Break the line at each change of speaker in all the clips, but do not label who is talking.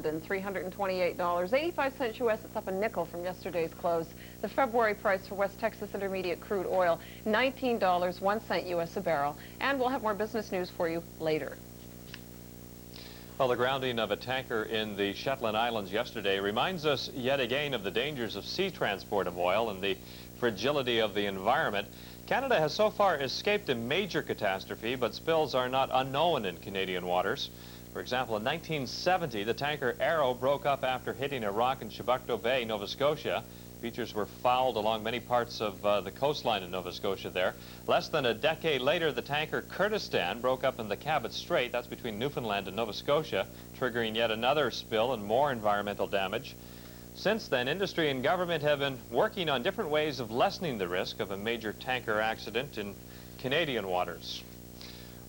London, $328. 85 cents U.S. It's up a nickel from yesterday's close. The February price for West Texas Intermediate crude oil, $19, 1 cent U.S. a barrel. And we'll have more business news for you later.
Well, the grounding of a tanker in the Shetland Islands yesterday reminds us yet again of the dangers of sea transport of oil and the fragility of the environment. Canada has so far escaped a major catastrophe, but spills are not unknown in Canadian waters. For example, in 1970, the tanker Arrow broke up after hitting a rock in Chebucto Bay, Nova Scotia. Features were fouled along many parts of the coastline in Nova Scotia there. Less than a decade later, the tanker Kurdistan broke up in the Cabot Strait, that's between Newfoundland and Nova Scotia, triggering yet another spill and more environmental damage. Since then, industry and government have been working on different ways of lessening the risk of a major tanker accident in Canadian waters.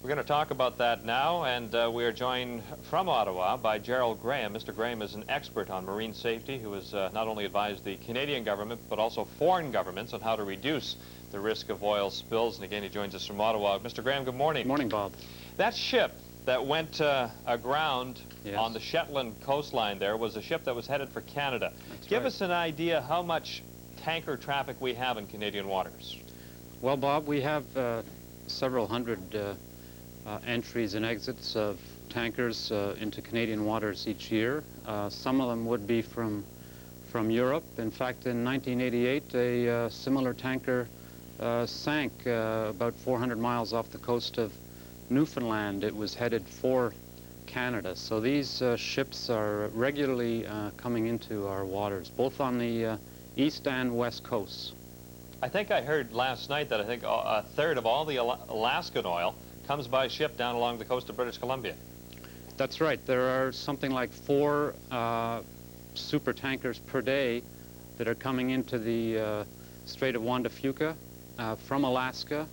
We're going to talk about that now, and we are joined from Ottawa by Gerald Graham. Mr. Graham is an expert on marine safety who has not only advised the Canadian government but also foreign governments on how to reduce the risk of oil spills. And again, he joins us from Ottawa. Mr. Graham, good morning.
Good morning, Bob.
That ship that went aground on the Shetland coastline there was a ship that was headed for Canada. Give us an idea how much tanker traffic we have in Canadian waters.
Well, Bob, we have several hundred entries and exits of tankers into Canadian waters each year. Some of them would be from Europe. In fact, in 1988, a similar tanker sank about 400 miles off the coast of Newfoundland. It was headed for Canada. So these ships are regularly coming into our waters, both on the east and west coasts.
I think I heard last night that I think a third of all the Alaskan oil comes by ship down along the coast of British Columbia.
That's right. There are something like 4 super tankers per day that are coming into the Strait of Juan de Fuca from Alaska,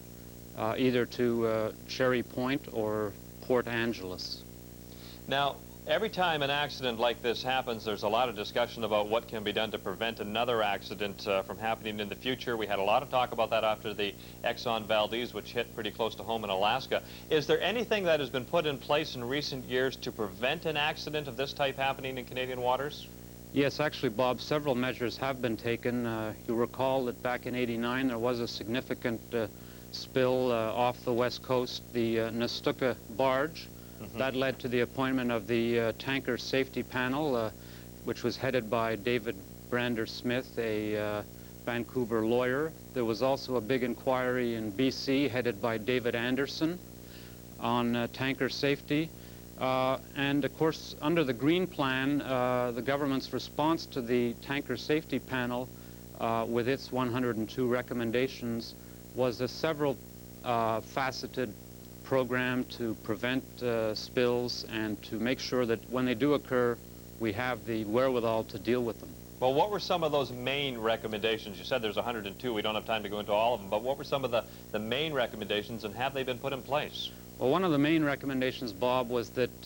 either to Cherry Point or Port Angeles.
Now, every time an accident like this happens, there's a lot of discussion about what can be done to prevent another accident from happening in the future. We had a lot of talk about that after the Exxon Valdez, which hit pretty close to home in Alaska. Is there anything that has been put in place in recent years to prevent an accident of this type happening in Canadian waters?
Yes, actually, Bob, several measures have been taken. You'll recall that back in '89 there was a significant spill off the west coast, the Nestucca barge. That led to the appointment of the Tanker Safety Panel, which was headed by David Brander Smith, a Vancouver lawyer. There was also a big inquiry in BC headed by David Anderson on tanker safety. And of course, under the Green Plan, the government's response to the Tanker Safety Panel with its 102 recommendations was a several faceted program to prevent spills and to make sure that when they do occur, we have the wherewithal to deal with them.
Well, what were some of those main recommendations? You said there's 102. We don't have time to go into all of them, but what were some of the main recommendations, and have they been put in place?
Well, one of the main recommendations, Bob, was that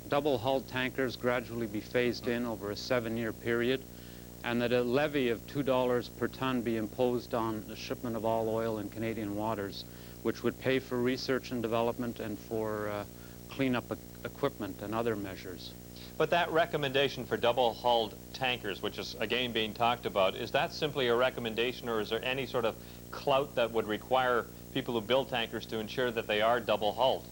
double-hulled tankers gradually be phased in over a 7-year period, and that a levy of $2 per ton be imposed on the shipment of all oil in Canadian waters, which would pay for research and development and for cleanup equipment and other measures.
But that recommendation for double-hulled tankers, which is again being talked about, is that simply a recommendation, or is there any sort of clout that would require people who build tankers to ensure that they are double-hulled?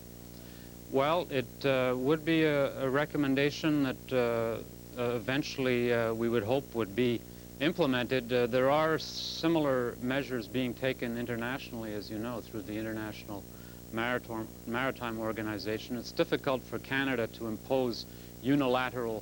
Well, it would be a recommendation that eventually we would hope would be implemented. There are similar measures being taken internationally, as you know, through the International Maritime Organization. It's difficult for Canada to impose unilateral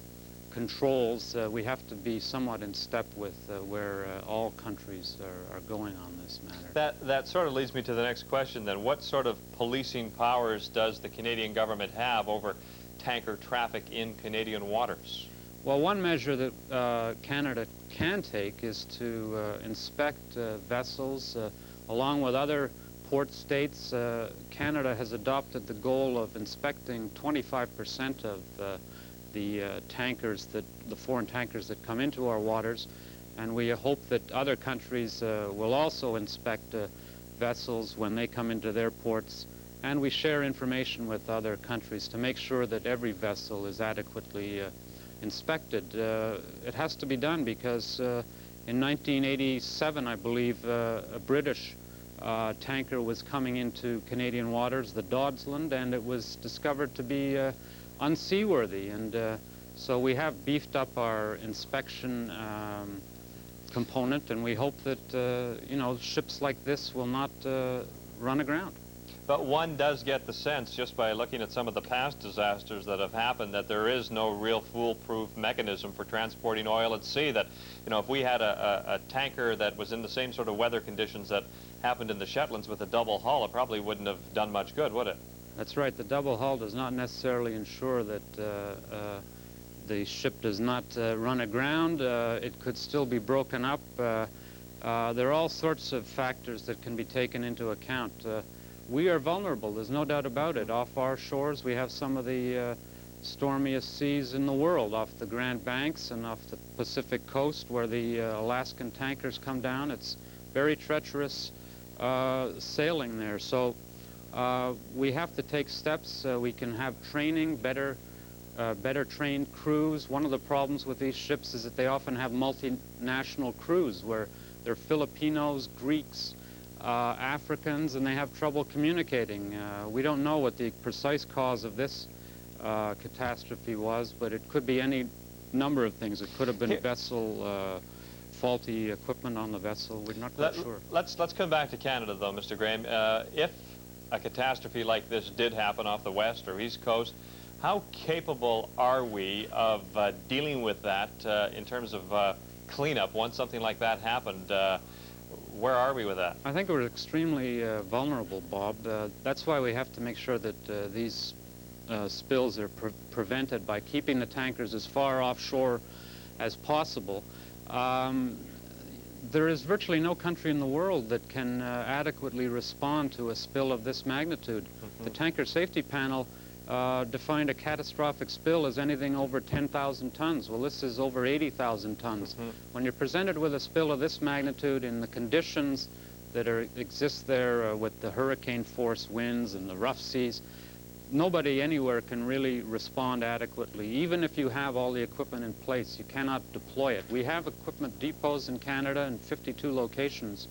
controls. We have to be somewhat in step with where all countries are going on this matter.
That sort of leads me to the next question then. What sort of policing powers does the Canadian government have over tanker traffic in Canadian waters?
Well, one measure that Canada can take is to inspect vessels. Along with other port states, Canada has adopted the goal of inspecting 25% of the foreign tankers that come into our waters, and we hope that other countries will also inspect vessels when they come into their ports and we share information with other countries to make sure that every vessel is adequately inspected. It has to be done because in 1987, I believe, a British tanker was coming into Canadian waters, the Doddsland, and it was discovered to be unseaworthy. And so we have beefed up our inspection component, and we hope that you know, ships like this will not run aground.
But one does get the sense, just by looking at some of the past disasters that have happened, that there is no real foolproof mechanism for transporting oil at sea. That, you know, if we had a tanker that was in the same sort of weather conditions that happened in the Shetlands with a double hull, it probably wouldn't have done much good, would it?
That's right. The double hull does not necessarily ensure that the ship does not run aground. It could still be broken up. There are all sorts of factors that can be taken into account. We are vulnerable, there's no doubt about it. Off our shores, we have some of the stormiest seas in the world, off the Grand Banks and off the Pacific coast where the Alaskan tankers come down. It's very treacherous sailing there. So we have to take steps. We can have training, better trained crews. One of the problems with these ships is that they often have multinational crews where they're Filipinos, Greeks, Africans, and they have trouble communicating. We don't know what the precise cause of this catastrophe was, but it could be any number of things. It could have been vessel, faulty equipment on the vessel. We're not quite sure.
Let's come back to Canada, though, Mr. Graham. If a catastrophe like this did happen off the west or east coast, how capable are we of dealing with that in terms of cleanup once something like that happened? Where are we with that?
I think we're extremely vulnerable, Bob. That's why we have to make sure that these spills are prevented by keeping the tankers as far offshore as possible. There is virtually no country in the world that can adequately respond to a spill of this magnitude. The Tanker Safety Panel defined a catastrophic spill as anything over 10,000 tons. Well, this is over 80,000 tons. When you're presented with a spill of this magnitude in the conditions that exist there with the hurricane force winds and the rough seas, nobody anywhere can really respond adequately. Even if you have all the equipment in place, you cannot deploy it. We have equipment depots in Canada in 52 locations,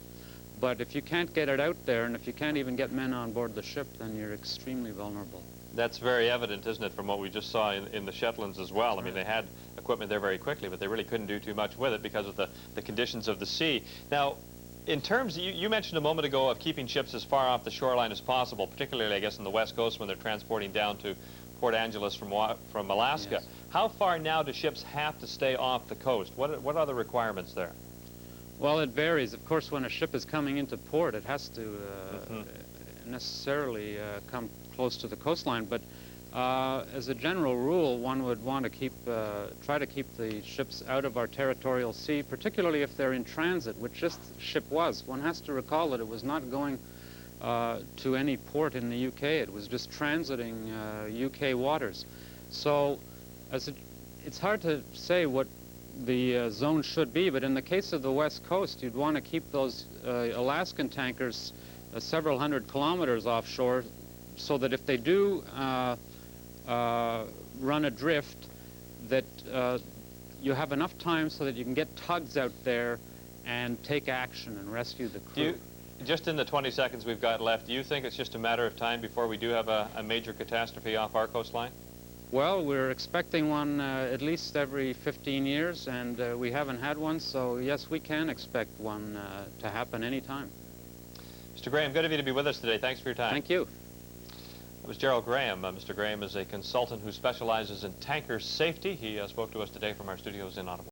but if you can't get it out there and if you can't even get men on board the ship, then you're extremely vulnerable.
That's very evident, isn't it, from what we just saw in the Shetlands as well. I mean, they had equipment there very quickly, but they really couldn't do too much with it because of the conditions of the sea. Now, in terms, you mentioned a moment ago of keeping ships as far off the shoreline as possible, particularly, I guess, in the West Coast when they're transporting down to Port Angeles from Alaska. Yes. How far now do ships have to stay off the coast? What are the requirements there?
Well, it varies. Of course, when a ship is coming into port, it has to necessarily come close to the coastline, but as a general rule, one would want to try to keep the ships out of our territorial sea, particularly if they're in transit, which this ship was. One has to recall that it was not going to any port in the UK. It was just transiting UK waters. So it's hard to say what the zone should be, but in the case of the West Coast, you'd want to keep those Alaskan tankers several hundred kilometers offshore, so that if they do run adrift, that you have enough time so that you can get tugs out there and take action and rescue the crew.
Just in the 20 seconds we've got left, do you think it's just a matter of time before we do have a major catastrophe off our coastline?
Well, we're expecting one at least every 15 years, and we haven't had one, so yes, we can expect one to happen anytime.
Mr. Graham, good of you to be with us today. Thanks for your time.
Thank you.
That was Gerald Graham. Mr. Graham is a consultant who specializes in tanker safety. He spoke to us today from our studios in Ottawa.